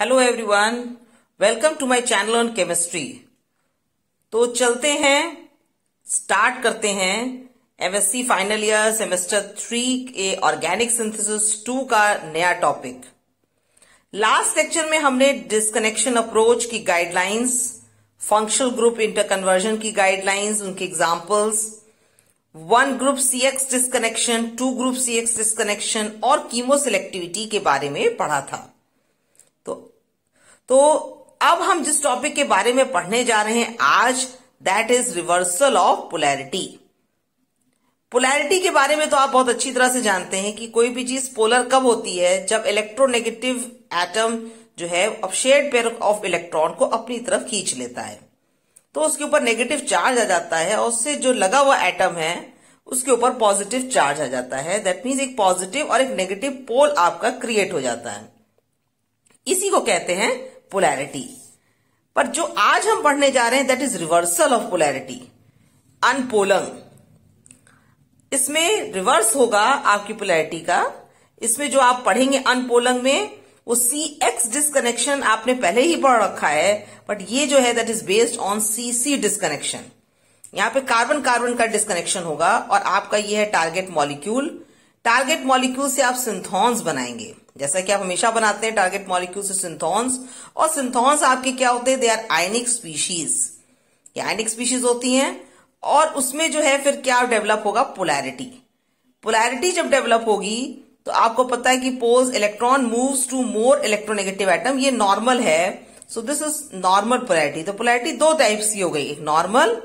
Hello everyone, welcome to my channel on chemistry. तो चलते हैं, स्टार्ट करते हैं एमएससी फाइनल ईयर सेमेस्टर 3 के ऑर्गेनिक सिंथेसिस 2 का नया टॉपिक। लास्ट लेक्चर में हमने डिस्कनेक्शन अप्रोच की गाइडलाइंस, फंक्शनल ग्रुप इंटरकन्वर्जन की गाइडलाइंस, उनके examples, 1 group CX disconnection, 2 group CX disconnection और कीमोसेलेक्टिविटी के बारे में पढ़ा था। तो अब हम जिस टॉपिक के बारे में पढ़ने जा रहे हैं आज, that is reversal of polarity. Polarity के बारे में तो आप बहुत अच्छी तरह से जानते हैं कि कोई भी चीज पोलर कब होती है, जब इलेक्ट्रोनेगेटिव एटम जो है अब शेयर्ड पेयर ऑफ इलेक्ट्रॉन को अपनी तरफ खींच लेता है, तो उसके ऊपर नेगेटिव चार्ज आ जाता है और उससे जो लगा हुआ एटम है उसके ऊपर पॉजिटिव चार्ज आ जाता है। दैट मीन्स एक पॉजिटिव और एक नेगेटिव पोल आपका क्रिएट हो जाता है। इसी को कहते हैं पोलैरिटी। पर जो आज हम पढ़ने जा रहे हैं that is reversal of polarity, अनपोलंग। इसमें रिवर्स होगा आपकी पोलैरिटी का। इसमें जो आप पढ़ेंगे अनपोलंग में, वो CX डिस्कनेक्शन आपने पहले ही पढ़ रखा है, बट ये जो है that is based on CC disconnection. यहां पे कार्बन कार्बन का डिस्कनेक्शन होगा और आपका ये है टारगेट मॉलिक्यूल। टारगेट मॉलिक्यूल से आप सिंथॉन्स बनाएंगे, जैसा कि आप हमेशा बनाते हैं टारगेट मॉलिक्यूल से सिंथॉन्स। और सिंथॉन्स आपके क्या होते हैं, दे आर आयनिक स्पीशीज। ये आयनिक स्पीशीज होती हैं और उसमें जो है फिर क्या डेवलप होगा, पोलैरिटी। पोलैरिटी जब डेवलप होगी तो आपको पता है कि पोज electron moves to more electronegative atom, ये नॉर्मल है। So this is normal polarity. तो पोलैरिटी दो टाइप्स की हो गई, एक नॉर्मल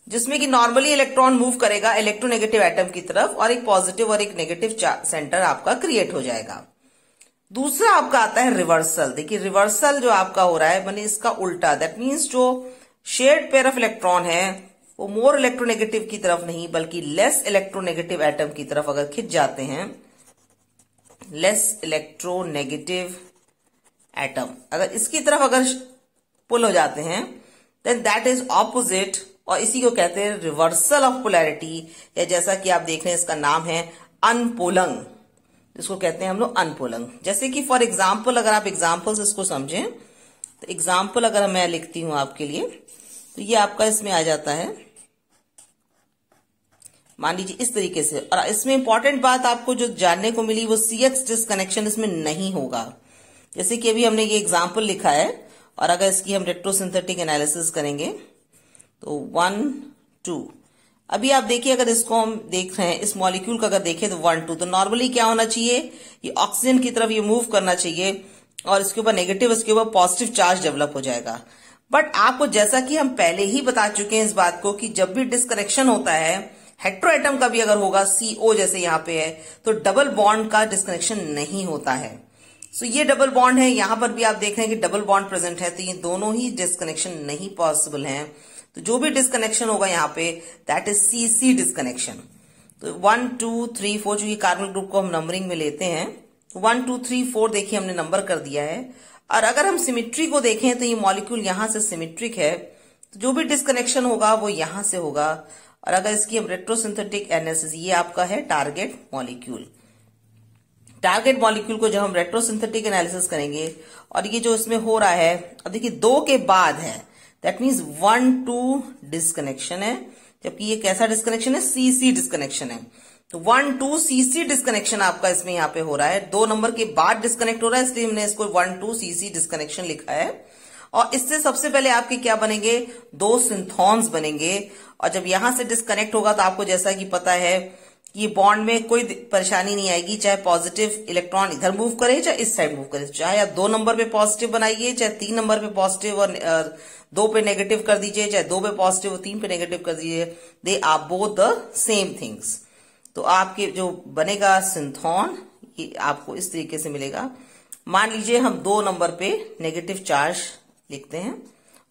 जिसमें कि नॉर्मली इलेक्ट्रॉन मूव करेगा इलेक्ट्रोनेगेटिव एटम की तरफ और एक पॉजिटिव और एक नेगेटिव सेंटर आपका क्रिएट हो जाएगा। दूसरा आपका आता है रिवर्सल। देखिए रिवर्सल जो आपका हो रहा है माने इसका उल्टा, दैट मीन्स जो शेयर्ड पेयर ऑफ इलेक्ट्रॉन है वो मोर इलेक्ट्रोनेगेटिव की तरफ नहीं बल्कि लेस इलेक्ट्रोनेगेटिव एटम की तरफ अगर खिंच जाते हैं, लेस इलेक्ट्रोनेगेटिव एटम अगर इसकी तरफ अगर पुल हो जाते हैं, देन दैट इज ऑपोजिट और इसी को कहते हैं रिवर्सल ऑफ पोलैरिटी, या जैसा कि आप देख रहे हैं इसका नाम है अनपोलंग, इसको कहते हैं हम लोग अनपोलंग। जैसे कि फॉर एग्जाम्पल अगर आप एग्जाम्पल से इसको समझें तो एग्जाम्पल अगर मैं लिखती हूं आपके लिए तो ये आपका इसमें आ जाता है, मान लीजिए इस तरीके से। और इसमें इंपॉर्टेंट बात आपको जो जानने को मिली वो CX डिस्कनेक्शन इसमें नहीं होगा। जैसे कि अभी हमने ये एग्जाम्पल लिखा है और अगर इसकी हम रेट्रोसिंथेटिक एनालिसिस करेंगे तो 1 2, अभी आप देखिए अगर इसको हम देख रहे हैं इस मॉलिक्यूल का अगर देखें तो 1 2, तो नॉर्मली क्या होना चाहिए, ये ऑक्सीजन की तरफ ये मूव करना चाहिए और इसके ऊपर नेगेटिव इसके ऊपर पॉजिटिव चार्ज डेवलप हो जाएगा। बट आपको जैसा कि हम पहले ही बता चुके हैं इस बात को कि जब भी डिस्कनेक्शन होता है हेटेरो एटम का भी अगर होगा CO जैसे यहाँ पे है, तो डबल बॉन्ड का डिस्कनेक्शन नहीं होता है। सो ये डबल बॉन्ड है, यहां पर भी आप देख रहे हैं कि डबल बॉन्ड प्रेजेंट है, तो ये दोनों ही डिस्कनेक्शन नहीं पॉसिबल है। तो जो भी डिस्कनेक्शन होगा यहाँ पे दैट इज CC डिस्कनेक्शन। तो 1 2 3 4, जो ये कार्बन ग्रुप को हम नंबरिंग में लेते हैं, 1 2 3 4 देखिए हमने नंबर कर दिया है। और अगर हम सिमेट्री को देखें तो ये मॉलिक्यूल यहां से सिमेट्रिक है, तो जो भी डिस्कनेक्शन होगा वो यहां से होगा। और अगर इसकी हम रेट्रोसिंथेटिक एनालिसिस, ये आपका है टारगेट मॉलिक्यूल। टारगेट मॉलिक्यूल को जब हम रेट्रोसिंथेटिक एनालिसिस करेंगे और ये जो इसमें हो रहा है, अब देखिए 2 के बाद है, दैट मीन्स 1 2 डिस्कनेक्शन है, जबकि ये कैसा डिस्कनेक्शन है, CC डिस्कनेक्शन है। तो 1 2 CC डिस्कनेक्शन आपका इसमें यहाँ पे हो रहा है, 2 नंबर के बाद डिस्कनेक्ट हो रहा है, इसलिए हमने इसको 1 2 CC डिस्कनेक्शन लिखा है। और इससे सबसे पहले आपके क्या बनेंगे, 2 सिंथॉन्स बनेंगे। और जब यहां से डिस्कनेक्ट होगा तो आपको जैसा कि पता है कि बॉन्ड में कोई परेशानी नहीं आएगी, चाहे पॉजिटिव इलेक्ट्रॉन इधर मूव करे चाहे इस साइड मूव करे, चाहे आप 2 नंबर पे पॉजिटिव बनाइए चाहे 3 नंबर पे पॉजिटिव और 2 पे नेगेटिव कर दीजिए, चाहे 2 पे पॉजिटिव और 3 पे नेगेटिव कर दीजिए, they are both the same things. तो आपके जो बनेगा सिंथॉन, ये आपको इस तरीके से मिलेगा। मान लीजिए हम 2 नंबर पे नेगेटिव चार्ज लिखते हैं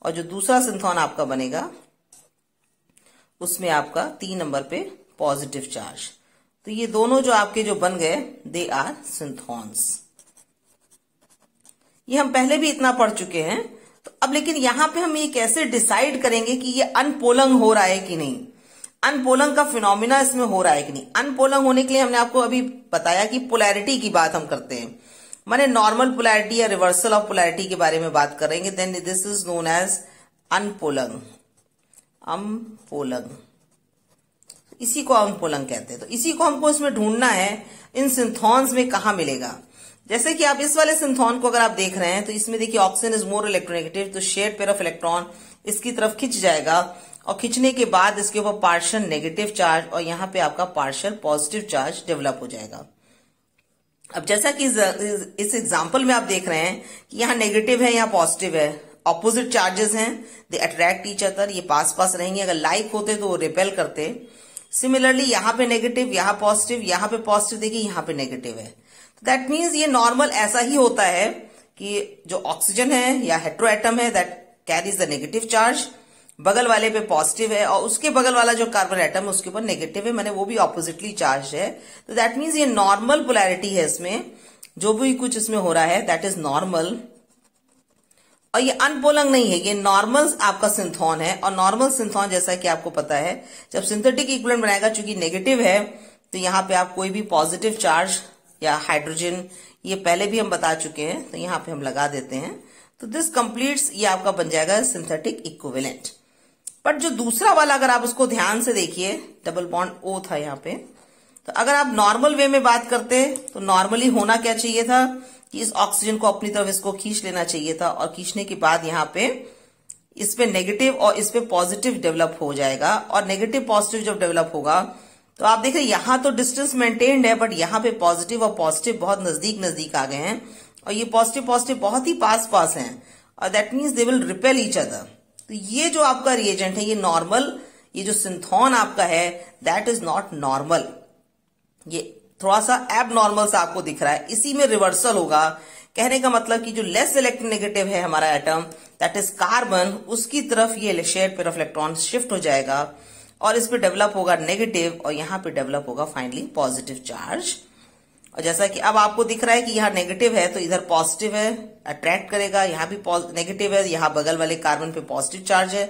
और जो दूसरा सिंथॉन आपका बनेगा उसमें आपका 3 नंबर पे पॉजिटिव चार्ज। तो ये दोनों जो आपके जो बन गए दे आर सिंथॉन्स। ये हम पहले भी इतना पढ़ चुके हैं। तो अब लेकिन यहां पे हम ये कैसे डिसाइड करेंगे कि ये अनपोलंग हो रहा है कि नहीं, अनपोलंग का फिनोमिना इसमें हो रहा है कि नहीं। अनपोलंग होने के लिए हमने आपको अभी बताया कि पोलैरिटी की बात हम करते हैं। माने नॉर्मल पोलैरिटी या रिवर्सल ऑफ पोलैरिटी के बारे में बात करेंगे, then this is known as umpolung. Umpolung, इसी को अम्पोलंग कहते हैं। तो इसी को हमको इसमें ढूंढना है इन सिंथॉन्स में कहां मिलेगा। जैसे कि आप इस वाले सिंथॉन को अगर आप देख रहे हैं तो इसमें देखिए ऑक्सीजन इज मोर इलेक्ट्रोनेगेटिव, तो शेयर्ड पेयर ऑफ इलेक्ट्रॉन इसकी तरफ खिंच जाएगा और खिंचने के बाद इसके ऊपर पार्शियल नेगेटिव चार्ज और यहां पे आपका पार्शियल पॉजिटिव चार्ज डेवलप हो जाएगा। अब जैसा कि इस एग्जांपल में आप देख रहे हैं कि यहाँ नेगेटिव है, यहाँ पॉजिटिव है, ऑपोजिट चार्जेस हैं, दे अट्रैक्ट ईच अदर, ये पास पास रहेंगे। अगर लाइक होते तो वो रिपेल करते। सिमिलरली यहाँ पे नेगेटिव, यहाँ पॉजिटिव, यहाँ पे पॉजिटिव, देखिए यहाँ पे नेगेटिव है। दैट मीन्स ये नॉर्मल ऐसा ही होता है कि जो ऑक्सीजन है या हेट्रो एटम है that carries the negative charge, बगल वाले पे पॉजिटिव है और उसके बगल वाला जो कार्बन एटम है उसके ऊपर नेगेटिव है, माने वो भी ऑपोजिटली चार्ज है। तो दैट मीन्स ये नॉर्मल पोलैरिटी है, इसमें जो भी कुछ इसमें हो रहा है दैट इज नॉर्मल। और ये अनपोलंग नहीं है, ये नॉर्मल आपका सिंथॉन है। और नॉर्मल सिंथॉन जैसा कि आपको पता है जब सिंथेटिक इक्विवेलेंट बनाएगा, चूंकि नेगेटिव है तो यहाँ पे आप कोई भी पॉजिटिव चार्ज या हाइड्रोजन, ये पहले भी हम बता चुके हैं, तो यहाँ पे हम लगा देते हैं। तो दिस कंप्लीट्स, ये आपका बन जाएगा सिंथेटिक इक्विवेलेंट। बट जो दूसरा वाला अगर आप उसको ध्यान से देखिए, डबल बॉन्ड ओ था यहाँ पे, तो अगर आप नॉर्मल वे में बात करते तो नॉर्मली होना क्या चाहिए था कि इस ऑक्सीजन को अपनी तरफ इसको खींच लेना चाहिए था और खींचने के बाद यहाँ पे इस पे नेगेटिव और इस पे पॉजिटिव डेवलप हो जाएगा। और नेगेटिव पॉजिटिव जब डेवलप होगा तो आप देख रहे हैं यहाँ तो डिस्टेंस मेंटेन्ड है, बट यहाँ पे पॉजिटिव और पॉजिटिव बहुत नजदीक नजदीक आ गए हैं और ये पॉजिटिव पॉजिटिव बहुत ही पास पास हैं और that means they will repel each other. तो ये जो आपका रिएजेंट है ये नॉर्मल, ये जो सिंथॉन आपका है दैट इज नॉट नॉर्मल, ये थोड़ा सा एब नॉर्मल सा आपको दिख रहा है। इसी में रिवर्सल होगा। कहने का मतलब कि जो लेस इलेक्ट्रोनेगेटिव है हमारा एटम दैट इज कार्बन, उसकी तरफ ये shared pair of electron shift हो जाएगा और इस पे डेवलप होगा नेगेटिव और यहाँ पे डेवलप होगा फाइनली पॉजिटिव चार्ज। और जैसा कि अब आपको दिख रहा है कि यहाँ नेगेटिव है तो इधर पॉजिटिव है, अट्रैक्ट करेगा, यहाँ भी नेगेटिव है, यहाँ बगल वाले कार्बन पे पॉजिटिव चार्ज है,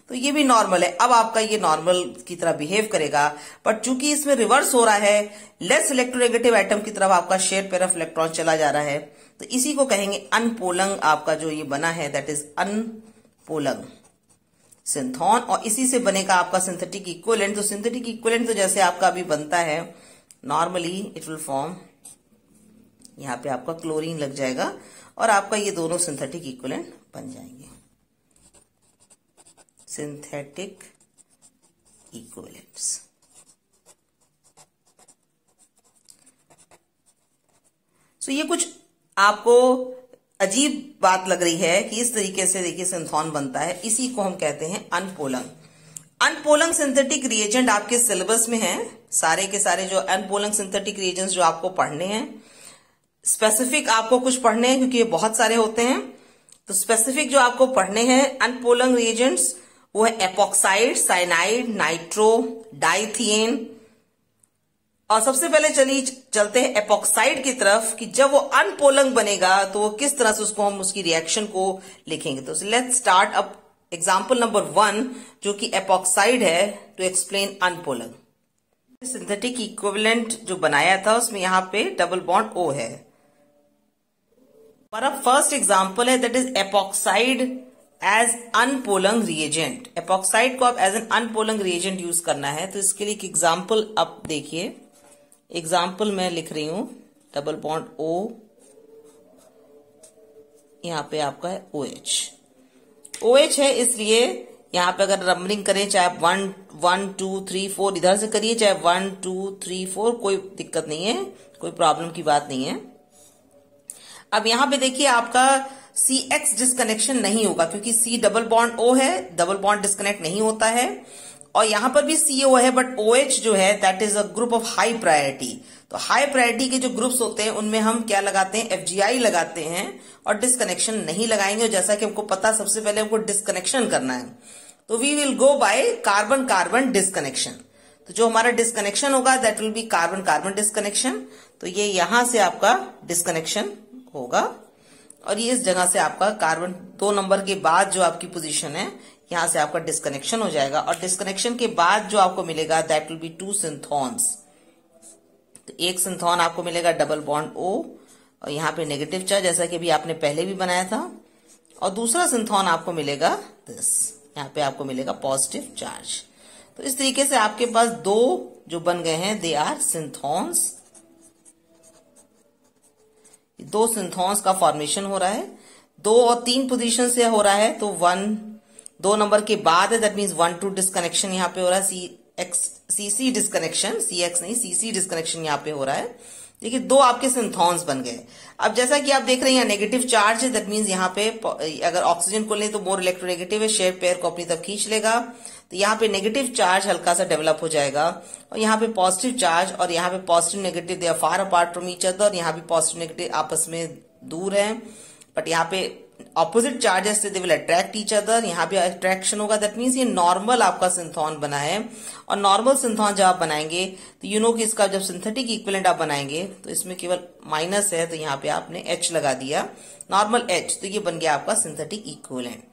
तो ये भी नॉर्मल है। अब आपका ये नॉर्मल की तरह बिहेव करेगा, बट चूंकि इसमें रिवर्स हो रहा है, लेस इलेक्ट्रोनेगेटिव एटम की तरफ आपका शेयर्ड पेयर ऑफ इलेक्ट्रॉन चला जा रहा है, तो इसी को कहेंगे अनपोलंग। आपका जो ये बना है दैट इज अनपोलंग सिंथॉन और इसी से बनेगा आपका सिंथेटिक इक्विवेलेंट। तो सिंथेटिक इक्विवेलेंट तो जैसे आपका अभी बनता है नॉर्मली इट विल फॉर्म, यहाँ पे आपका क्लोरीन लग जाएगा और आपका ये दोनों सिंथेटिक इक्विवेलेंट बन जाएंगे, सिंथेटिक इक्विवेलेंट्स। सो ये कुछ आपको अजीब बात लग रही है कि इस तरीके से देखिए सिंथॉन बनता है, इसी को हम कहते हैं अनपोलंग। अनपोलंग सिंथेटिक रिएजेंट आपके सिलेबस में है, सारे के सारे जो अनपोलंग सिंथेटिक रिएजेंट्स जो आपको पढ़ने हैं, स्पेसिफिक आपको कुछ पढ़ने हैं क्योंकि ये बहुत सारे होते हैं। तो स्पेसिफिक जो आपको पढ़ने हैं अनपोलंग रिएजेंट्स वो है एपॉक्साइड, साइनाइड, नाइट्रो, डाइथियन। और सबसे पहले चलते हैं एपॉक्साइड की तरफ कि जब वो अनपोलंग बनेगा तो वो किस तरह से उसको हम उसकी रिएक्शन को लिखेंगे। तो let's start up example number 1 जो कि एपॉक्साइड है टू एक्सप्लेन अनपोलंग। सिंथेटिक इक्विवेलेंट जो बनाया था उसमें यहाँ पे डबल बॉन्ड O है। हमारा फर्स्ट एग्जांपल है that is epoxide as umpolung reagent. Epoxide को आप as an umpolung reagent use करना है, तो इसके लिए एक एग्जांपल आप देखिए। एग्जाम्पल मैं लिख रही हूं डबल बॉन्ड O, यहाँ पे आपका है OH है, इसलिए यहाँ पे अगर नंबरिंग करें चाहे आप 1 2 3 4 इधर से करिए, चाहे 1 2 3 4, कोई दिक्कत नहीं है, कोई प्रॉब्लम की बात नहीं है। अब यहाँ पे देखिए आपका CX डिस्कनेक्शन नहीं होगा क्योंकि C डबल बॉन्ड O है, डबल बॉन्ड डिस्कनेक्ट नहीं होता है। और यहां पर भी CO है, बट OH जो है that is a group of high priority. तो हाई प्रायोरिटी के जो ग्रुप्स होते हैं उनमें हम क्या लगाते हैं, FGI लगाते हैं और डिस्कनेक्शन नहीं लगाएंगे। और जैसा कि हमको पता सबसे पहले हमको डिस्कनेक्शन करना है, तो we will go by carbon carbon disconnection. तो जो हमारा डिस्कनेक्शन होगा that will be carbon carbon disconnection. तो ये यहां से आपका डिस्कनेक्शन होगा और ये इस जगह से आपका कार्बन 2 नंबर के बाद जो आपकी पोजीशन है यहां से आपका डिस्कनेक्शन हो जाएगा। और डिस्कनेक्शन के बाद जो आपको मिलेगा दैट विल बी 2 सिंथॉन्स। तो एक सिंथॉन आपको मिलेगा डबल बॉन्ड O, और यहाँ पे नेगेटिव चार्ज जैसा कि अभी आपने पहले भी बनाया था, और दूसरा सिंथोन आपको मिलेगा दिस, यहाँ पे आपको मिलेगा पॉजिटिव चार्ज। तो इस तरीके से आपके पास दो जो बन गए हैं, दे आर सिंथोन्स। दो सिंथोन्स का फॉर्मेशन हो रहा है, 2 और 3 पोजीशन से हो रहा है, तो 2 नंबर के बाद है, दैट मीन्स 1-2 डिस्कनेक्शन यहाँ पे हो रहा है, सीसी डिस्कनेक्शन, CX नहीं CC डिस्कनेक्शन यहाँ पे हो रहा है। देखिए 2 आपके सिंथोन्स बन गए। अब जैसा कि आप देख रहे हैं यहाँ नेगेटिव चार्ज है, दैट मीन्स यहाँ पे अगर ऑक्सीजन को लें तो मोर इलेक्ट्रोनेगेटिव है, शेयर पेयर को अपनी तरफ खींच लेगा, तो यहाँ पे नेगेटिव चार्ज हल्का सा डेवलप हो जाएगा, और यहाँ पे पॉजिटिव चार्ज, और यहाँ पे positive negative they are far apart from each other, और यहाँ पे पॉजिटिव नेगेटिव आपस में दूर है, बट यहाँ पे ऑपोजिट चार्जेस से they will attract each other, यहाँ पे अट्रैक्शन होगा, दैट मीन्स ये नॉर्मल आपका सिंथोन बना है। और नॉर्मल सिंथोन जब आप बनाएंगे तो यू नो कि इसका जब सिंथेटिक इक्विवेलेंट आप बनाएंगे तो इसमें केवल माइनस है, तो यहाँ पे आपने H लगा दिया, नॉर्मल H, तो ये बन गया आपका सिंथेटिक इक्विवेलेंट।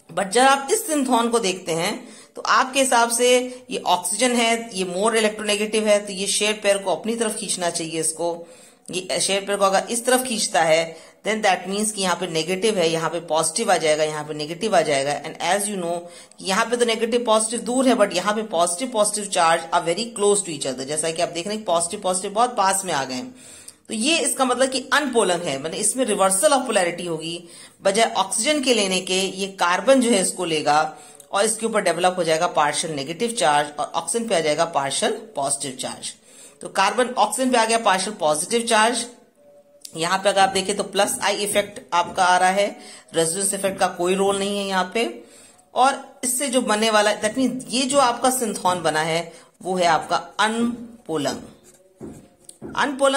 बट जब आप इस सिंथोन को देखते हैं तो आपके हिसाब से ये ऑक्सीजन है, ये मोर इलेक्ट्रोनेगेटिव है, तो ये शेयर पेयर को अपनी तरफ खींचना चाहिए इसको, ये शेयर पेयर को अगर इस तरफ खींचता है देन दैट मीन्स कि यहाँ पे नेगेटिव है, यहाँ पे पॉजिटिव आ जाएगा, यहाँ पे नेगेटिव आ जाएगा। एंड एज यू नो यहाँ पे तो नेगेटिव पॉजिटिव दूर है, बट यहाँ पे positive charge are very close to each other, जैसा कि आप देख रहे हैं पॉजिटिव बहुत पास में आ गए हैं। तो ये इसका मतलब कि अनपोलर है, मतलब इसमें रिवर्सल ऑफ पोलैरिटी होगी, बजाय ऑक्सीजन के लेने के ये कार्बन जो है इसको लेगा और इसके ऊपर डेवलप हो जाएगा पार्शियल नेगेटिव चार्ज, और ऑक्सीजन पे आ जाएगा पार्शियल पॉजिटिव चार्ज। तो कार्बन ऑक्सीजन पे आ गया पार्शियल पॉजिटिव चार्ज, यहाँ पे अगर आप देखें तो प्लस आई इफेक्ट आपका आ रहा है, रेजोनेंस इफेक्ट का कोई रोल नहीं है यहाँ पे। और इससे जो बनने वाला दैट मीन ये जो आपका सिंथोन बना है वो है आपका अनपोलंग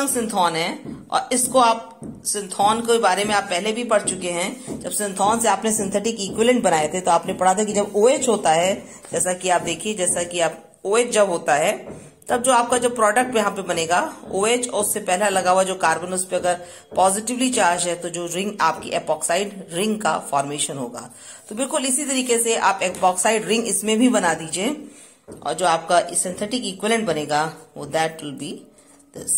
सिंथोन है। और इसको आप सिंथोन के बारे में आप पहले भी पढ़ चुके हैं, जब सिंथोन से आपने सिंथेटिक इक्विवेलेंट बनाए थे तो आपने पढ़ा था कि जब OH होता है, जैसा कि आप देखिए, जैसा कि आप OH जब होता है तब जो आपका जो प्रोडक्ट यहाँ पे बनेगा OH, और उससे पहला लगा हुआ जो कार्बन उस पर अगर पॉजिटिवली चार्ज है तो जो रिंग आपकी एपॉक्साइड रिंग का फॉर्मेशन होगा। तो बिल्कुल इसी तरीके से आप एपॉक्साइड रिंग इसमें भी बना दीजिए, और जो आपका सिंथेटिक इक्विवेलेंट बनेगा वो दैट विल बी दिस।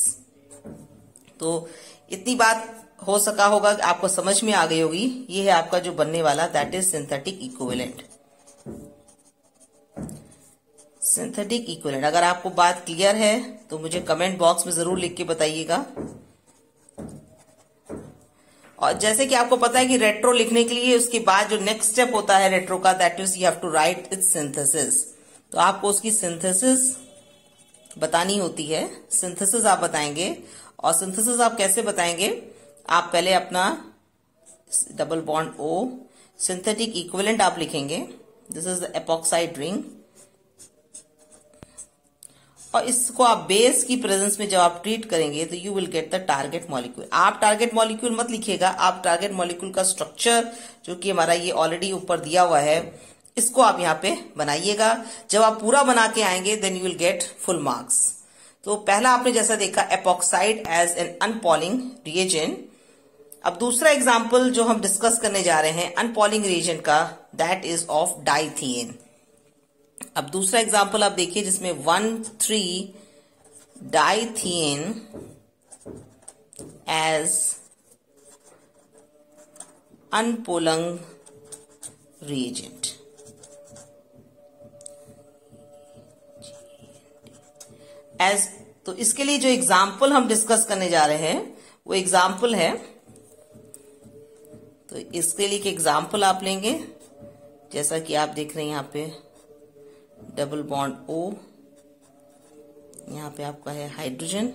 तो इतनी बात हो सका होगा कि आपको समझ में आ गई होगी, ये है आपका जो बनने वाला that is synthetic equivalent. Synthetic equivalent, अगर आपको बात क्लियर है तो मुझे कमेंट बॉक्स में जरूर लिख के बताइएगा। और जैसे कि आपको पता है कि रेट्रो लिखने के लिए उसके बाद जो नेक्स्ट स्टेप होता है रेट्रो का, that is you have to write its synthesis. तो आपको उसकी सिंथेसिस बतानी होती है, सिंथेसिस आप बताएंगे। और सिंथेसिस आप कैसे बताएंगे, आप पहले अपना double bond O synthetic equivalent आप लिखेंगे, this is the epoxide ring, और इसको आप बेस की प्रेजेंस में जब आप ट्रीट करेंगे तो you will get the target molecule. आप टारगेट मॉलिक्यूल मत लिखिएगा, आप टारगेट मॉलिक्यूल का स्ट्रक्चर जो कि हमारा ये ऑलरेडी ऊपर दिया हुआ है इसको आप यहाँ पे बनाइएगा। जब आप पूरा बना के आएंगे then you will get full marks. तो पहला आपने जैसा देखा epoxide as an umpolung reagent. अब दूसरा एग्जाम्पल जो हम डिस्कस करने जा रहे हैं अनपॉलिंग रिएजेंट का, दैट इज ऑफ डाइथियन। अब दूसरा एग्जाम्पल आप देखिए जिसमें 1,3-डाइथियन एज अनपोलंग रिएजेंट। एज तो इसके लिए जो एग्जाम्पल हम डिस्कस करने जा रहे हैं वो एग्जाम्पल है, तो इसके लिए एग्जाम्पल आप लेंगे जैसा कि आप देख रहे हैं यहाँ पे डबल बॉन्ड O, यहाँ पे आपका है हाइड्रोजन।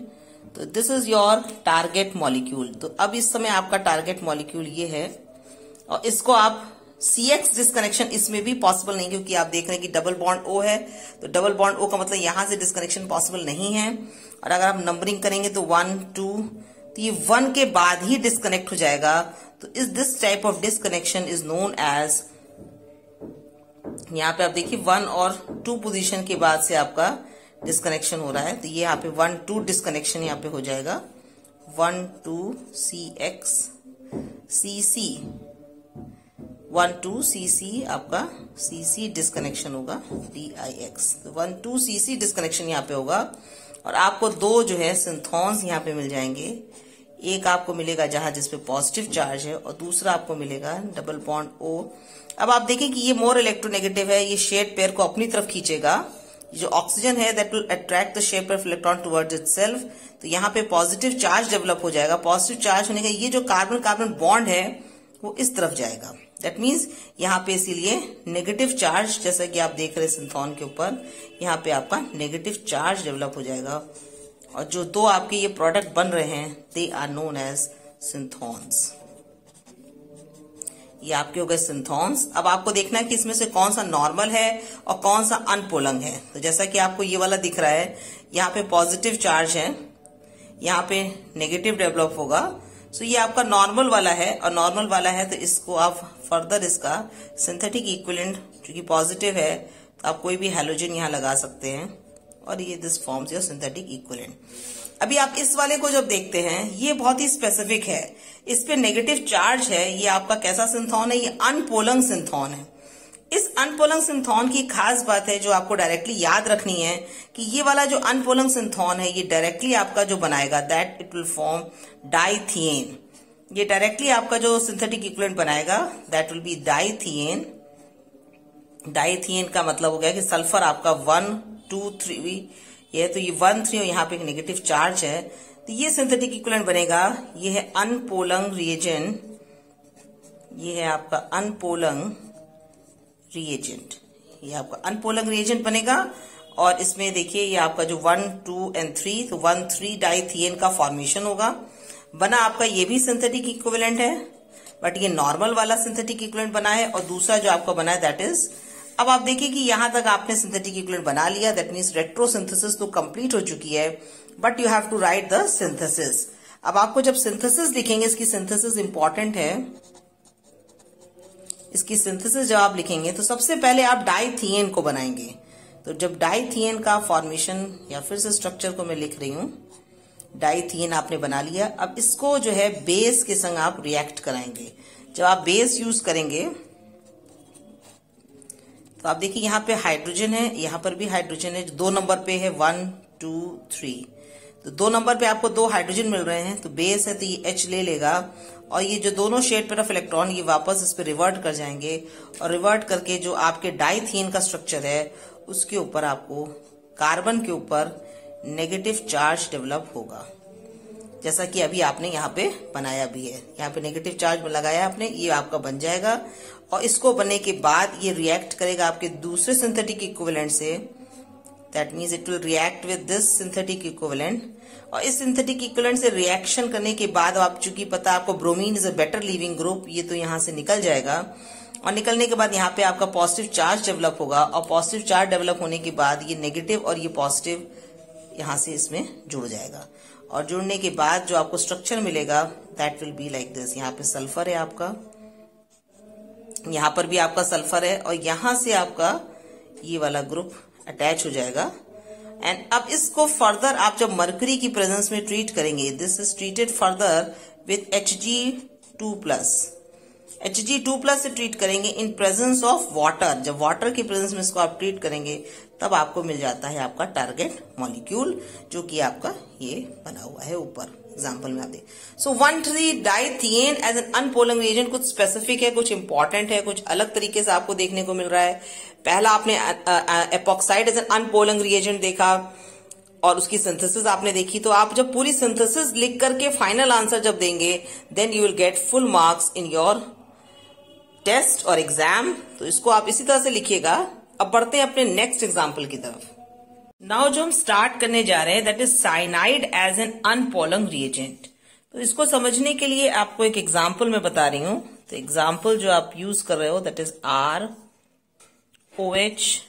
तो this is your target molecule. तो अब इस समय आपका टारगेट मॉलिक्यूल ये है, और इसको आप CX डिस्कनेक्शन इसमें भी पॉसिबल नहीं, क्योंकि आप देख रहे हैं कि डबल बॉन्ड O है, तो डबल बॉन्ड O का मतलब यहां से डिस्कनेक्शन पॉसिबल नहीं है। और अगर आप नंबरिंग करेंगे तो 1, 2, तो ये 1 के बाद ही डिस्कनेक्ट हो जाएगा। तो इस this type of disconnection is known as, यहाँ पे आप देखिए 1 और 2 पोजीशन के बाद से आपका डिस्कनेक्शन हो रहा है, तो ये यहाँ पे 1, 2 डिस्कनेक्शन यहाँ पे हो जाएगा। 1, 2 CX CC 1, 2 CC आपका CC डिस्कनेक्शन होगा DIX। तो 1, 2 CC डिस्कनेक्शन यहाँ पे होगा, और आपको 2 जो है सिंथोन्स यहाँ पे मिल जाएंगे। एक आपको मिलेगा जहां जिसपे पॉजिटिव चार्ज है और दूसरा आपको मिलेगा डबल बॉन्ड O। अब आप देखें कि ये मोर इलेक्ट्रोनेगेटिव है, ये शेड पेयर को अपनी तरफ खींचेगा। जो ऑक्सीजन है that will attract the shared pair of electron towards itself, तो यहाँ पे पॉजिटिव चार्ज डेवलप हो जाएगा। पॉजिटिव चार्ज होने का ये जो कार्बन कार्बन बॉन्ड है वो इस तरफ जाएगा। दैट मीन्स यहाँ पे इसीलिए नेगेटिव चार्ज, जैसा कि आप देख रहे हैं सिंथोन के ऊपर, यहाँ पे आपका नेगेटिव चार्ज डेवलप हो जाएगा। और जो दो आपके ये प्रोडक्ट बन रहे हैं दे आर नोन एज सिंथोन्स। ये आपके हो गए सिंथोन्स। अब आपको देखना है कि इसमें से कौन सा नॉर्मल है और कौन सा अनपोलंग है। तो जैसा कि आपको ये वाला दिख रहा है, यहाँ पे पॉजिटिव चार्ज है, यहाँ पे नेगेटिव डेवलप होगा। सो ये आपका नॉर्मल वाला है, और नॉर्मल वाला है तो इसको आप फर्दर इसका सिंथेटिक इक्विवेलेंट, क्योंकि पॉजिटिव है तो आप कोई भी हैलोजन यहाँ लगा सकते हैं और ये this forms your synthetic equivalent. अभी आप इस वाले को जब देखते हैं, ये बहुत ही स्पेसिफिक है, इस पे नेगेटिव चार्ज है। ये आपका कैसा सिंथोन है? ये अनपोलंग सिंथोन है। इस अनपोलंग सिंथोन की खास बात है जो आपको डायरेक्टली याद रखनी है कि ये वाला जो अनपोलंग सिंथोन है ये डायरेक्टली आपका जो बनाएगा दैट इट विल फॉर्म डाइथियेन। ये डायरेक्टली आपका जो सिंथेटिक इक्विवेलेंट बनाएगा दैट विल बी डाइथियेन। डाइथियेन का मतलब हो गया कि सल्फर आपका 1 2 3 ये, तो ये 1 3 और यहाँ पे एक नेगेटिव चार्ज है, तो ये सिंथेटिक इक्विवेलेंट बनेगा। ये है अनपोलंग रिएजेंट, ये है आपका अनपोलंग रिएजेंट, ये आपका अनपोलंग रिएजेंट बनेगा। और इसमें देखिए ये आपका जो 1 2 and 3, तो 1 3 डाइथियेन का फॉर्मेशन होगा। बना आपका ये भी सिंथेटिक इक्विवेलेंट है, बट ये नॉर्मल वाला सिंथेटिक इक्विवेलेंट बना है। और दूसरा जो आपका बना है दैट इज, अब आप देखिए कि यहां तक आपने सिंथेटिक इक्विवेलेंट बना लिया, दैट मीन्स रेट्रोसिंथेसिस तो कंप्लीट हो चुकी है, but you have to write the synthesis. अब आपको जब सिंथेसिस लिखेंगे, इसकी सिंथेसिस इंपॉर्टेंट है, इसकी सिंथेसिस जब आप लिखेंगे तो सबसे पहले आप डाइथियेन को बनाएंगे। तो जब डाइथियेन का फॉर्मेशन, या फिर से स्ट्रक्चर को मैं लिख रही हूं, डाइथियेन आपने बना लिया। अब इसको जो है बेस के संग आप रिएक्ट कराएंगे। जब आप बेस यूज करेंगे तो आप देखिए यहाँ पे हाइड्रोजन है, यहाँ पर भी हाइड्रोजन है, 2 नंबर पे है 1 2 3, तो 2 नंबर पे आपको 2 हाइड्रोजन मिल रहे हैं, तो बेस है तो ये H ले लेगा और ये जो दोनों शेड पेयर ऑफ इलेक्ट्रॉन ये वापस इस पे रिवर्ट कर जाएंगे, और रिवर्ट करके जो आपके डाइथियेन का स्ट्रक्चर है उसके ऊपर आपको कार्बन के ऊपर नेगेटिव चार्ज डेवलप होगा, जैसा कि अभी आपने यहाँ पे बनाया भी है। यहाँ पे नेगेटिव चार्ज लगाया आपने, ये आपका बन जाएगा। और इसको बनने के बाद ये रिएक्ट करेगा आपके दूसरे सिंथेटिक इक्विवेलेंट से, that means it will react with this synthetic equivalent. और इस सिंथेटिक इक्विवेलेंट से रिएक्शन करने के बाद आप चूंकि पता आपको bromine is a better leaving group, ये तो यहाँ से निकल जाएगा। और निकलने के बाद यहाँ पे आपका पॉजिटिव चार्ज डेवलप होगा, और पॉजिटिव चार्ज डेवलप होने के बाद ये नेगेटिव और ये पॉजिटिव यहाँ से इसमें जुड़ जाएगा। और जुड़ने के बाद जो आपको स्ट्रक्चर मिलेगा that will be like this. यहाँ पे सल्फर है आपका, यहाँ पर भी आपका सल्फर है, और यहाँ से आपका ये वाला ग्रुप अटैच हो जाएगा। एंड अब इसको फर्दर आप जब मरकरी की प्रेजेंस में ट्रीट करेंगे, this is treated further with Hg2+। Hg2+ से ट्रीट करेंगे इन प्रेजेंस ऑफ वाटर। जब वाटर की प्रेजेंस में इसको आप ट्रीट करेंगे तब आपको मिल जाता है आपका टारगेट मॉलिक्यूल, जो कि आपका ये बना हुआ है ऊपर एग्जाम्पल में आप देख। सो 1 3 डाइथियेन एज एन अनपोलंग रिएजेंट कुछ स्पेसिफिक है, कुछ इंपॉर्टेंट है, कुछ अलग तरीके से आपको देखने को मिल रहा है। पहला आपने epoxide as an umpolung reagent देखा और उसकी सिंथेसिस आपने देखी। तो आप जब पूरी सिंथेसिस लिख करके फाइनल आंसर जब देंगे then you will get full marks in your test और एग्जाम। तो इसको आप इसी तरह से लिखिएगा। अब बढ़ते हैं अपने नेक्स्ट एग्जाम्पल की तरफ। नाउ जो हम स्टार्ट करने जा रहे हैं that is cyanide as an umpolung reagent. तो इसको समझने के लिए आपको एक एग्जाम्पल मैं बता रही हूं। तो एग्जाम्पल जो आप यूज कर रहे हो दैट इज ROH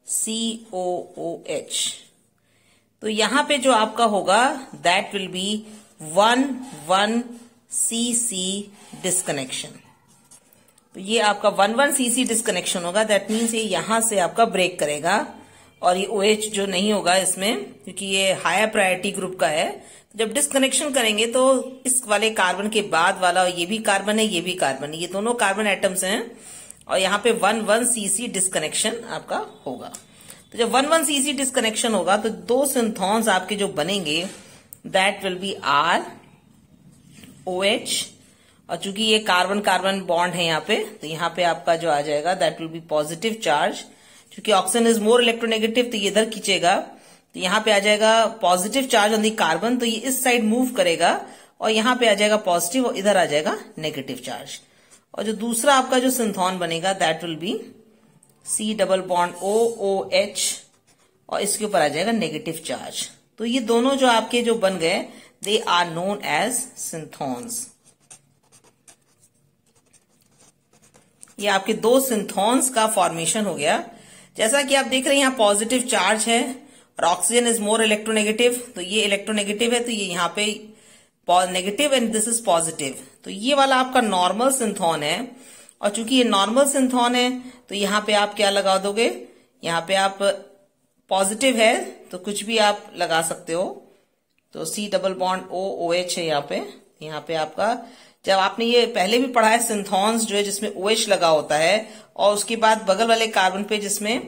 COOH। तो यहां पे जो आपका होगा that will B 1,1,CC disconnection. तो ये आपका 1,1,CC डिस्कनेक्शन होगा। दैट मीन्स ये यहां से आपका ब्रेक करेगा और ये OH जो नहीं होगा इसमें, क्योंकि ये हायर प्रायोरिटी ग्रुप का है। जब डिस्कनेक्शन करेंगे तो इस वाले कार्बन के बाद वाला, ये भी कार्बन है ये भी कार्बन है, ये दोनों कार्बन एटम्स हैं और यहाँ पे 1,1,CC डिस्कनेक्शन आपका होगा। तो जब 1,1,CC डिस्कनेक्शन होगा तो 2 सिंथोन्स आपके जो बनेंगे that will B R OH, और चूंकि ये कार्बन कार्बन बॉन्ड है यहाँ पे, तो यहाँ पे आपका जो आ जाएगा that will B positive charge. क्योंकि ऑक्सीजन इज मोर इलेक्ट्रोनेगेटिव, तो ये इधर खींचेगा, तो यहाँ पे आ जाएगा positive charge on the carbon, तो ये इस साइड मूव करेगा और यहाँ पे आ जाएगा पॉजिटिव और इधर आ जाएगा नेगेटिव चार्ज। और जो दूसरा आपका जो सिंथॉन बनेगा that will B C double bond OOH, और इसके ऊपर आ जाएगा नेगेटिव चार्ज। तो ये दोनों जो आपके जो बन गए दे आर नोन एज सिंथॉन्स। ये आपके दो सिंथॉन्स का फॉर्मेशन हो गया। जैसा कि आप देख रहे हैं यहाँ पॉजिटिव चार्ज है और ऑक्सीजन इज मोर इलेक्ट्रोनेगेटिव, तो ये इलेक्ट्रोनेगेटिव है, तो ये यहाँ पे negative and this is positive. तो ये वाला आपका नॉर्मल सिंथॉन है, और चूंकि ये नॉर्मल सिंथॉन है तो यहाँ पे आप क्या लगा दोगे, यहाँ पे आप पॉजिटिव है तो कुछ भी आप लगा सकते हो। तो C डबल बॉन्ड OOH है यहाँ पे आपका, जब आपने ये पहले भी पढ़ा है सिंथॉन्स जो है जिसमें OH लगा होता है और उसके बाद बगल वाले कार्बन पे जिसमें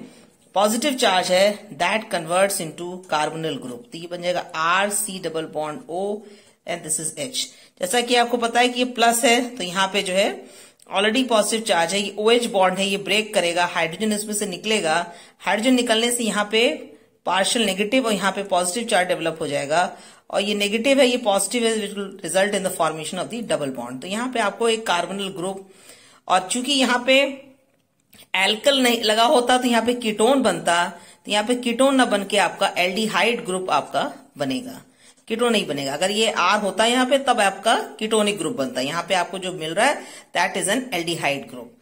पॉजिटिव चार्ज है that converts into carbonyl group, तो ये बन जाएगा R C double bond O and this is H। जैसा कि आपको पता है कि ये प्लस है, तो यहाँ पे जो है ऑलरेडी पॉजिटिव चार्ज है, ये OH बॉन्ड है, ये ब्रेक करेगा, हाइड्रोजन इसमें से निकलेगा, हाइड्रोजन निकलने से यहाँ पे पार्शियल नेगेटिव और यहाँ पे पॉजिटिव चार्ज डेवलप हो जाएगा, और ये नेगेटिव है ये पॉजिटिव है, which will result in the formation of the double bond. तो यहाँ पे आपको एक कार्बोनिल ग्रुप, और चूंकि यहाँ पे एल्कल नहीं लगा होता तो यहाँ पे कीटोन बनता, तो यहाँ पे कीटोन ना बन के आपका एल्डिहाइड ग्रुप आपका बनेगा, कीटोन नहीं बनेगा। अगर ये R होता है यहाँ पे तब आपका कीटोनिक ग्रुप बनता है, यहाँ पे आपको जो मिल रहा है that is an aldehyde group.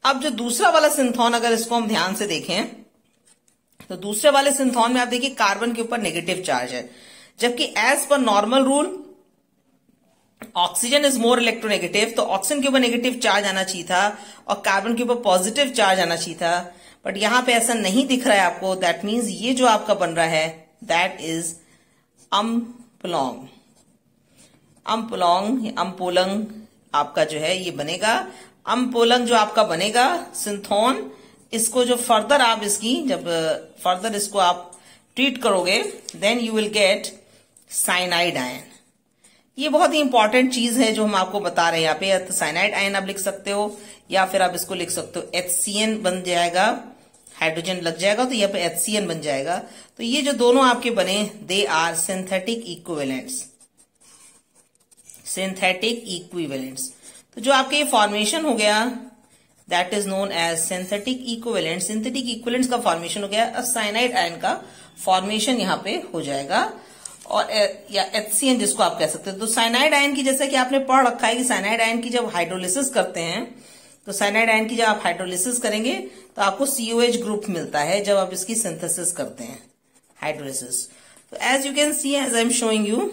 अब जो दूसरा वाला सिंथॉन अगर इसको हम ध्यान से देखें तो दूसरे वाले सिंथॉन में आप देखिए कार्बन के ऊपर नेगेटिव चार्ज है, जबकि एज पर normal rule oxygen is more electronegative, तो ऑक्सीजन के ऊपर नेगेटिव चार्ज आना चाहिए था और कार्बन के ऊपर पॉजिटिव चार्ज आना चाहिए था, बट यहां पे ऐसा नहीं दिख रहा है आपको। दैट मीन्स ये जो आपका बन रहा है दैट इज अम्पलोंग, अम्पोलंग आपका जो है ये बनेगा। अम्पोलंग जो आपका बनेगा सिंथॉन, इसको जो फर्दर आप इसकी जब फर्दर इसको आप ट्रीट करोगे then you will get cyanide ion. ये बहुत ही इंपॉर्टेंट चीज है जो हम आपको बता रहे हैं यहाँ पे। तो साइनाइड आयन आप लिख सकते हो या फिर आप इसको लिख सकते हो HCN बन जाएगा, हाइड्रोजन लग जाएगा तो यहाँ पे HCN बन जाएगा। तो ये जो दोनों आपके बने they are synthetic equivalents, synthetic equivalents. तो जो आपके ये फॉर्मेशन हो गया that is known as synthetic equivalent. Synthetic equivalents का फॉर्मेशन हो गया, साइनाइड आयन का फॉर्मेशन यहाँ पे हो जाएगा, और या HCN जिसको आप कह सकते हो। तो साइनाइड आयन की जैसा कि आपने पढ़ रखा है कि साइनाइड आयन की जब हाइड्रोलिसिस करते हैं, तो साइनाइड आयन की जब आप हाइड्रोलिसिस करेंगे तो आपको COH ग्रुप मिलता है जब आप इसकी सिंथेसिस करते हैं हाइड्रोलिसिस। तो as you can see as I am showing you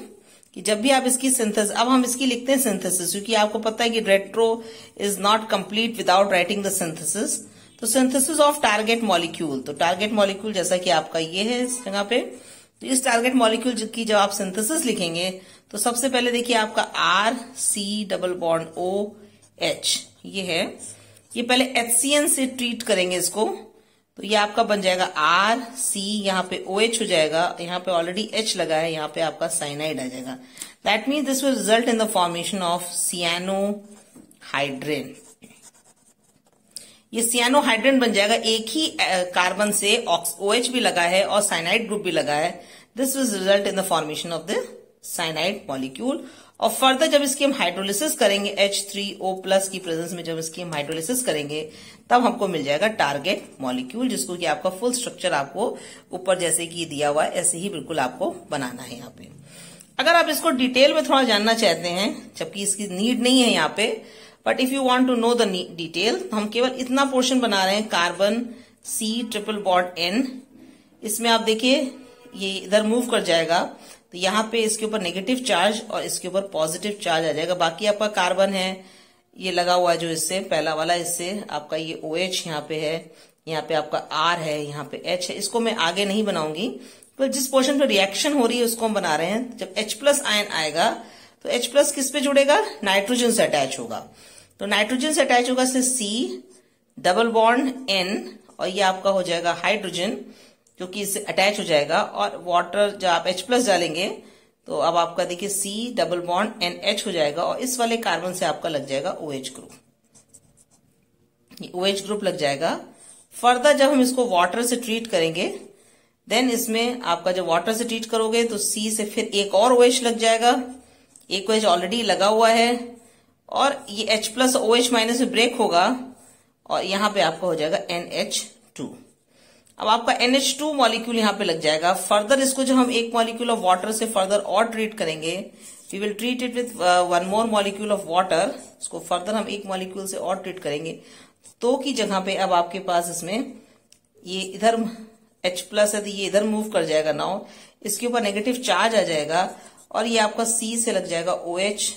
कि जब भी आप इसकी सिंथेसिस, अब हम इसकी लिखते हैं सिंथेसिस क्योंकि आपको पता है कि retro is not complete without writing the synthesis. तो सिंथेसिस ऑफ टारगेट मॉलिक्यूल, तो टारगेट मॉलिक्यूल जैसा कि आपका ये है इस जगह पे, तो इस टारगेट मॉलिक्यूल की जब आप सिंथेसिस लिखेंगे तो सबसे पहले देखिए आपका R C double bond OH ये है, ये पहले HCN से ट्रीट करेंगे इसको, तो ये आपका बन जाएगा R C, यहाँ पे OH हो जाएगा, यहाँ पे ऑलरेडी H लगा है, यहाँ पे आपका साइनाइड आ जाएगा। That means this will result in the formation of cyanohydrin. ये सियानोहाइड्रेन बन जाएगा, एक ही कार्बन से OH भी लगा है और साइनाइड ग्रुप भी लगा है। This will result in the formation of the cyanide molecule. और फर्दर जब इसकी हम हाइड्रोलिसिस करेंगे H3O+ की प्रेजेंस में जब इसकी हम हाइड्रोलिसिस करेंगे तब हमको मिल जाएगा टारगेट मॉलिक्यूल, जिसको कि आपका फुल स्ट्रक्चर आपको ऊपर जैसे कि दिया हुआ है ऐसे ही बिल्कुल आपको बनाना है यहाँ पे। अगर आप इसको डिटेल में थोड़ा जानना चाहते हैं, जबकि इसकी नीड नहीं है यहाँ पे, but if you want to know the detail, तो हम केवल इतना पोर्शन बना रहे हैं carbon C triple bond N। इसमें आप देखिए ये इधर मूव कर जाएगा, तो यहाँ पे इसके ऊपर नेगेटिव चार्ज और इसके ऊपर पॉजिटिव चार्ज आ जाएगा। बाकी आपका कार्बन है ये लगा हुआ है जो इससे पहला वाला, इससे आपका ये OH यहाँ पे है, यहाँ पे आपका R है, यहाँ पे H है। इसको मैं आगे नहीं बनाऊंगी, तो जिस पोर्शन पे रिएक्शन हो रही है उसको हम बना रहे हैं। जब H+ आयन आएगा तो H+ किस पे जुड़ेगा, नाइट्रोजन से अटैच होगा, तो नाइट्रोजन से अटैच होगा से C डबल बॉन्ड N, और ये आपका हो जाएगा हाइड्रोजन जो कि इससे अटैच हो जाएगा, और वाटर जब आप H+ डालेंगे तो अब आपका देखिए C डबल बॉन्ड NH हो जाएगा और इस वाले कार्बन से आपका लग जाएगा OH ग्रुप, ये OH ग्रुप लग जाएगा। फर्दर जब हम इसको वाटर से ट्रीट करेंगे देन इसमें आपका जब वाटर से ट्रीट करोगे तो C से फिर एक और OH लग जाएगा, एक OH ऑलरेडी लगा हुआ है और ये H प्लस OH माइनस में ब्रेक होगा और यहां पे आपका हो जाएगा NH2। अब आपका NH2 मॉलिक्यूल यहां पे लग जाएगा। फर्दर इसको जब हम एक मॉलिक्यूल ऑफ वाटर से फर्दर और ट्रीट करेंगे, we will treat it with one more molecule of water, इसको फर्दर हम एक मॉलिक्यूल से और ट्रीट करेंगे तो की जगह पे अब आपके पास इसमें ये इधर H प्लस है तो ये इधर मूव कर जाएगा, नाउ इसके ऊपर नेगेटिव चार्ज आ जाएगा और ये आपका C से लग जाएगा OH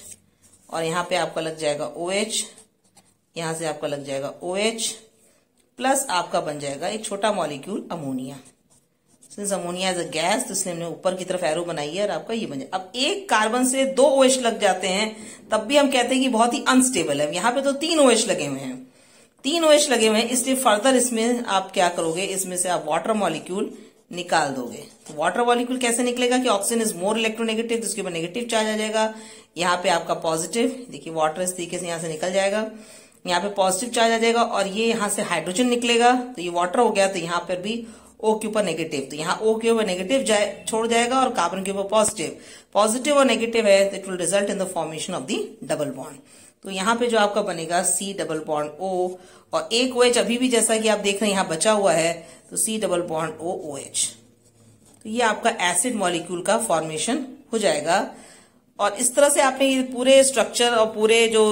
और यहाँ पे आपका लग जाएगा OH, यहां से आपका लग जाएगा OH प्लस आपका बन जाएगा एक छोटा molecule ammonia. Since ammonia as a gas तो इसलिए हमने ऊपर की तरफ एरो बनाई है और आपका ये बन जाए। अब एक कार्बन से 2 OH लग जाते हैं तब भी हम कहते हैं कि बहुत ही अनस्टेबल है। यहाँ पे तो 3 OH लगे हुए हैं, 3 OH लगे हुए हैं, इसलिए फर्दर इसमें आप क्या करोगे, इसमें से आप वाटर मॉलिक्यूल निकाल दोगे। तो वाटर मॉलिक्यूल कैसे निकलेगा कि ऑक्सीजन इज मोर इलेक्ट्रोनेगेटिव, तो उसके ऊपर नेगेटिव चार्ज आ जाएगा, यहाँ पे आपका पॉजिटिव, देखिए वाटर इस तरीके से यहां से निकल जाएगा, यहाँ पे पॉजिटिव चार्ज आ जाएगा और ये यहां से हाइड्रोजन निकलेगा तो ये वाटर हो गया, तो यहाँ पर भी O के ऊपर नेगेटिव, तो यहाँ O के ऊपर नेगेटिव छोड़ जाएगा और कार्बन के ऊपर पॉजिटिव, पॉजिटिव और नेगेटिव है तो it will result in the formation of the double bond. तो यहाँ पे जो आपका बनेगा C डबल बॉन्ड O और एक OH अभी भी जैसा कि आप देख रहे हैं यहाँ बचा हुआ है तो C double bond O OH। तो ये आपका एसिड मॉलिक्यूल का फॉर्मेशन हो जाएगा और इस तरह से आपने ये पूरे स्ट्रक्चर और पूरे जो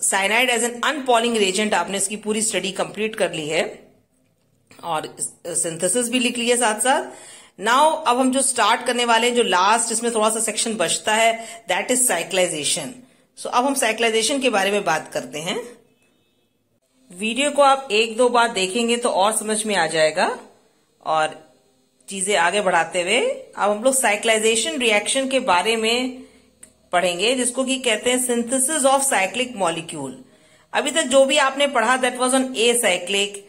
साइनाइड एज एन अनपॉलिंग रेजेंट आपने इसकी पूरी स्टडी कंप्लीट कर ली है और सिंथेसिस भी लिख ली है साथ साथ। नाउ अब हम जो स्टार्ट करने वाले हैं, जो लास्ट इसमें थोड़ा सा सेक्शन बचता है, दैट इज साइक्लाइजेशन। सो अब हम साइक्लाइजेशन के बारे में बात करते हैं। वीडियो को आप 1-2 बार देखेंगे तो और समझ में आ जाएगा और चीजें आगे बढ़ाते हुए अब हम लोग साइक्लाइजेशन रिएक्शन के बारे में पढ़ेंगे, जिसको कि कहते हैं सिंथेसिस ऑफ साइक्लिक मॉलिक्यूल। अभी तक जो भी आपने पढ़ा that was on a cyclic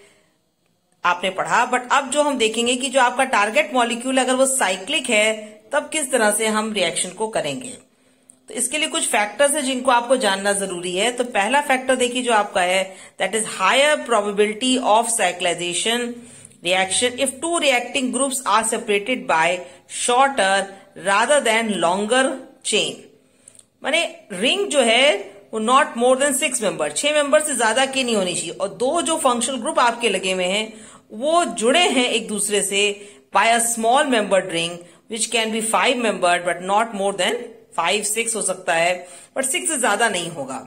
आपने पढ़ा, बट अब जो हम देखेंगे कि जो आपका टारगेट मॉलिक्यूल अगर वो साइक्लिक है तब किस तरह से हम रिएक्शन को करेंगे। तो इसके लिए कुछ फैक्टर्स है जिनको आपको जानना जरूरी है। तो पहला फैक्टर देखिए जो आपका है that is higher probability of cyclization reaction if two reacting groups are separated by shorter rather than longer chain। माने रिंग जो है वो not more then 6 member, 6 member से ज्यादा की नहीं होनी चाहिए और 2 जो फंक्शनल ग्रुप आपके लगे हुए हैं वो जुड़े हैं एक दूसरे से by a small membered ring which can be 5 membered but not more than 5-6 हो सकता है, बट 6 से ज्यादा नहीं होगा।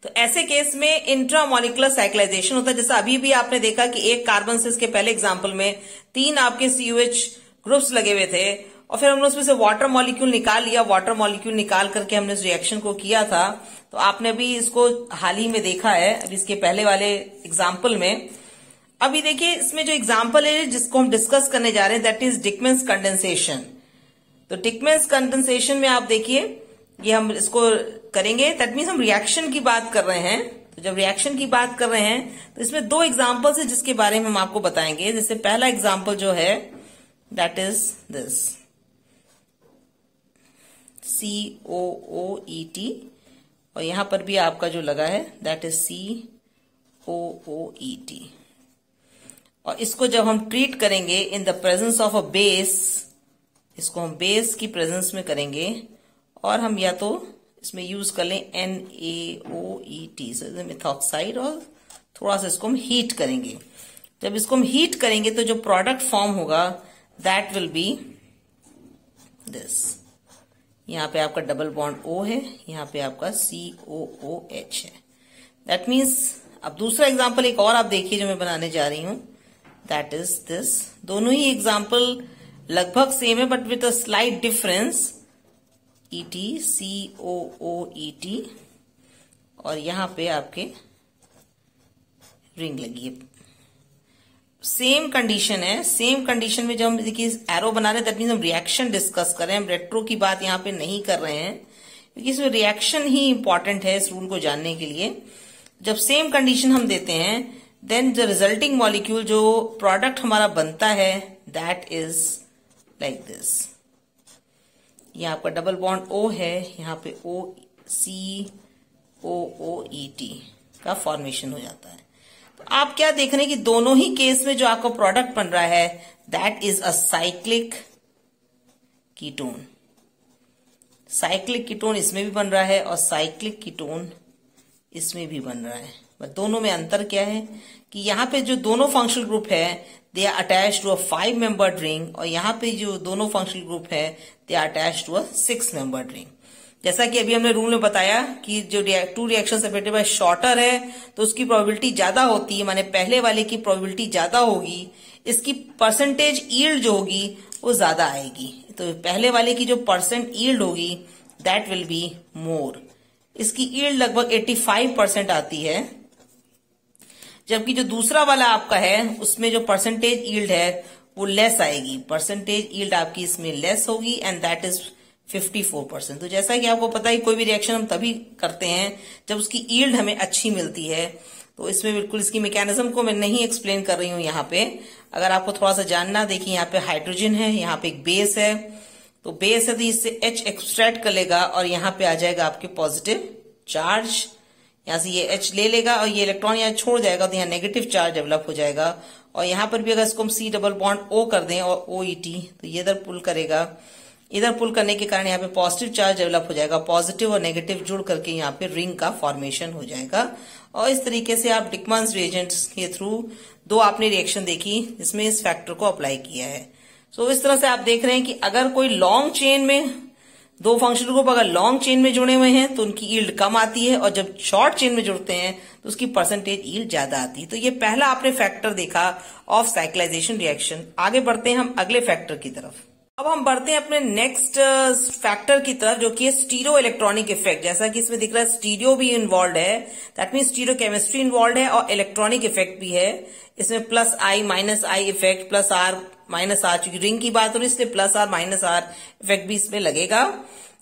तो ऐसे केस में इंट्रामोलिकुलर साइक्लाइजेशन होता है। जैसा अभी भी आपने देखा कि एक कार्बन से इसके पहले एग्जांपल में 3 आपके COH ग्रुप्स लगे हुए थे और फिर हमने उसमें से वाटर मॉलिक्यूल निकाल लिया, वाटर मॉलिक्यूल निकाल करके हमने इस रिएक्शन को किया था। तो आपने भी इसको हाल ही में देखा है अभी इसके पहले वाले एग्जाम्पल में। अभी देखिए इसमें जो एग्जाम्पल है जिसको हम डिस्कस करने जा रहे हैं दैट इज डिकमेंस कंडेंसेशन। तो डिकमेंस कंडेंसेशन में आप देखिए ये हम इसको करेंगे, दैट मीन्स हम रिएक्शन की बात कर रहे हैं। तो जब रिएक्शन की बात कर रहे हैं तो इसमें 2 एग्जाम्पल्स है जिसके बारे में हम आपको बताएंगे। जैसे पहला एग्जाम्पल जो है दैट इज दिस COOET और यहां पर भी आपका जो लगा है दैट इज COOET। और इसको जब हम ट्रीट करेंगे in the presence of a base, इसको हम बेस की प्रेजेंस में करेंगे और हम या तो इसमें यूज कर लें NaOET से मिथॉक्साइड और थोड़ा सा इसको हम हीट करेंगे। जब इसको हम हीट करेंगे तो जो प्रोडक्ट फॉर्म होगा दैट विल बी दिस। यहाँ पे आपका डबल बॉन्ड O है, यहाँ पे आपका COOH है। दैट मीन्स अब दूसरा एग्जाम्पल एक और आप देखिए जो मैं बनाने जा रही हूं दैट इज दिस। दोनों ही एग्जाम्पल लगभग सेम है but with a slight difference. ET COOET और यहां पे आपके रिंग लगी है। सेम कंडीशन है, सेम कंडीशन में जब हम देखिए एरो बना रहे हैं दैट मीन्स हम रिएक्शन डिस्कस कर रहे हैं, हम रेट्रो की बात यहां पे नहीं कर रहे हैं क्योंकि इसमें रिएक्शन ही इंपॉर्टेंट है इस रूल को जानने के लिए। जब सेम कंडीशन हम देते हैं देन द रिजल्टिंग मॉलिक्यूल जो प्रोडक्ट हमारा बनता है दैट इज लाइक दिस। ये आपका डबल बॉन्ड O है, यहाँ पे OCOOET का फॉर्मेशन हो जाता है। तो आप क्या देख रहे हैं कि दोनों ही केस में जो आपका प्रोडक्ट बन रहा है that is a cyclic ketone. Cyclic ketone इसमें भी बन रहा है और साइक्लिक कीटोन इसमें भी बन रहा है। बट दोनों में अंतर क्या है कि यहाँ पे जो दोनों फंक्शनल ग्रुप है they are attach to a 5 membered ring, और यहाँ पे जो दोनों फंक्शनल ग्रुप है they are attach to a 6 membered ring. जैसा कि अभी हमने रूल में बताया कि जो two reaction separated by shorter है तो उसकी प्रोबेबिलिटी ज्यादा होती है, माने पहले वाले की प्रोबेबिलिटी ज्यादा होगी, इसकी परसेंटेज यील्ड जो होगी वो ज्यादा आएगी। तो पहले वाले की जो परसेंट यील्ड होगी दैट विल बी मोर, इसकी यील्ड लगभग 85% आती है, जबकि जो दूसरा वाला आपका है उसमें जो परसेंटेज यील्ड है वो लेस आएगी, परसेंटेज यील्ड आपकी इसमें लेस होगी एंड दैट इज 54%। तो जैसा कि आपको पता है कोई भी रिएक्शन हम तभी करते हैं जब उसकी यील्ड हमें अच्छी मिलती है। तो इसमें बिल्कुल इसकी मैकेनिज्म को मैं नहीं एक्सप्लेन कर रही हूं यहाँ पे, अगर आपको थोड़ा सा जानना, देखिए यहाँ पे हाइड्रोजन है, यहाँ पे एक बेस है, तो बेस है तो इससे H एक्सट्रैक्ट कर लेगा और यहाँ पे आ जाएगा आपके पॉजिटिव चार्ज, यहाँ से ये H ले लेगा और ये इलेक्ट्रॉन यहाँ छोड़ जाएगा तो यहाँ नेगेटिव चार्ज डेवलप हो जाएगा। और यहाँ पर भी अगर इसको हम C डबल बॉन्ड O कर दें और OET तो ये इधर पुल करेगा, इधर पुल करने के कारण यहाँ पे पॉजिटिव चार्ज डेवलप हो जाएगा, पॉजिटिव और नेगेटिव जुड़ करके यहाँ पे रिंग का फॉर्मेशन हो जाएगा। और इस तरीके से आप डिकमन्स रिएजेंट्स के थ्रू दो आपने रिएक्शन देखी जिसमें इस फैक्टर को अप्लाई किया है। सो इस तरह से आप देख रहे हैं कि अगर कोई लॉन्ग चेन में दो फंक्शनल ग्रुप अगर लॉन्ग चेन में जुड़े हुए हैं तो उनकी यील्ड कम आती है, और जब शॉर्ट चेन में जुड़ते हैं तो उसकी परसेंटेज यील्ड ज्यादा आती है। तो ये पहला आपने फैक्टर देखा ऑफ साइक्लाइजेशन रिएक्शन। आगे बढ़ते हैं हम अगले फैक्टर की तरफ। अब हम बढ़ते हैं अपने नेक्स्ट फैक्टर की तरफ जो कि है स्टीरियो इलेक्ट्रॉनिक इफेक्ट। जैसा कि इसमें दिख रहा है स्टीरियो भी इन्वॉल्व है, that mean stereo chemistry involve है और इलेक्ट्रॉनिक इफेक्ट भी है। इसमें plus I minus I effect, plus R minus R, चूंकि रिंग की बात हो रही है इसलिए plus R minus R effect भी इसमें लगेगा।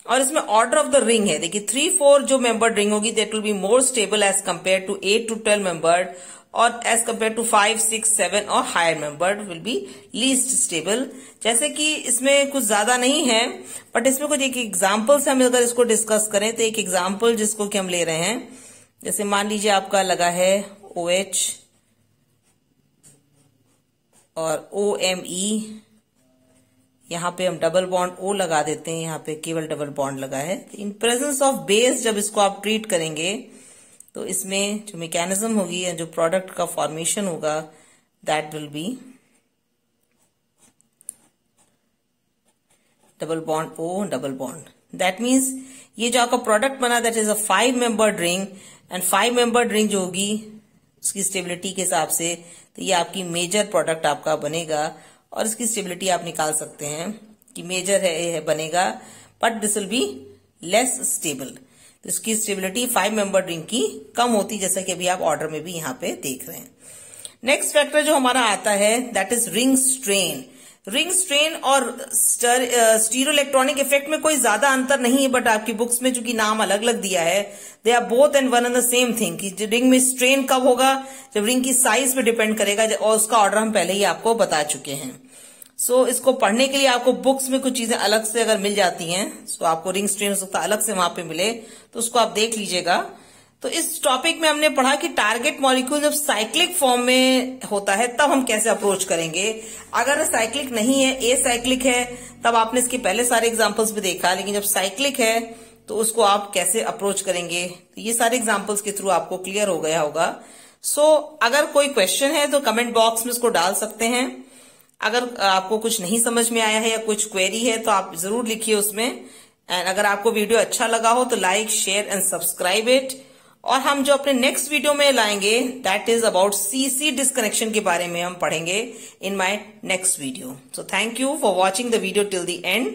और इसमें ऑर्डर ऑफ द रिंग है, देखिए 3-4 जो मेंबर्ड रिंग होगी that will be more stable as compare to 8 to 12 membered, और एज कंपेयर टू 5, 6, 7 और higher membered will be least stable. जैसे कि इसमें कुछ ज्यादा नहीं है बट इसमें कुछ एक एग्जाम्पल से हम अगर इसको डिस्कस करें तो एक एग्जाम्पल जिसको कि हम ले रहे हैं, जैसे मान लीजिए आपका लगा है OH और OMe, यहाँ पे हम डबल बॉन्ड O लगा देते हैं, यहाँ पे केवल डबल बॉन्ड लगा है। इन प्रेजेंस ऑफ बेस जब इसको आप ट्रीट करेंगे तो इसमें जो मैकेनिज्म होगी या जो प्रोडक्ट का फॉर्मेशन होगा that will B double bond O double bond. That means ये जो आपका प्रोडक्ट बना that is a 5 membered ring, and 5 membered ring जो होगी उसकी स्टेबिलिटी के हिसाब से तो ये आपकी मेजर प्रोडक्ट आपका बनेगा। और इसकी स्टेबिलिटी आप निकाल सकते हैं कि मेजर है बनेगा but this will be less stable. तो इसकी स्टेबिलिटी 5 मेंबर्ड रिंग की कम होती, जैसा कि अभी आप ऑर्डर में भी यहाँ पे देख रहे हैं। नेक्स्ट फैक्टर जो हमारा आता है that is ring strain. Ring strain और स्टीरियो इलेक्ट्रॉनिक इफेक्ट में कोई ज्यादा अंतर नहीं है, बट आपकी बुक्स में चूंकि नाम अलग अलग दिया है they are both and one and the same thing कि रिंग में स्ट्रेन कब होगा जब रिंग की साइज पे डिपेंड करेगा, और उसका ऑर्डर हम पहले ही आपको बता चुके हैं। सो इसको पढ़ने के लिए आपको बुक्स में कुछ चीजें अलग से अगर मिल जाती हैं, सो आपको रिंग स्ट्रेन हो सकता है अलग से वहां पे मिले तो उसको आप देख लीजिएगा। तो इस टॉपिक में हमने पढ़ा कि टारगेट मॉलिक्यूल जब साइक्लिक फॉर्म में होता है तब हम कैसे अप्रोच करेंगे। अगर साइक्लिक नहीं है, ए साइक्लिक है, तब आपने इसके पहले सारे एग्जांपल्स भी देखा, लेकिन जब साइक्लिक है तो उसको आप कैसे अप्रोच करेंगे, तो ये सारे एग्जांपल्स के थ्रू आपको क्लियर हो गया होगा। सो अगर कोई क्वेश्चन है तो कमेंट बॉक्स में उसको डाल सकते हैं। अगर आपको कुछ नहीं समझ में आया है या कुछ क्वेरी है तो आप जरूर लिखिए उसमें। एंड अगर आपको वीडियो अच्छा लगा हो तो like, share and subscribe it. और हम जो अपने नेक्स्ट वीडियो में लाएंगे that is about CC disconnection के बारे में हम पढ़ेंगे in my next video. So thank you for watching the video till the end.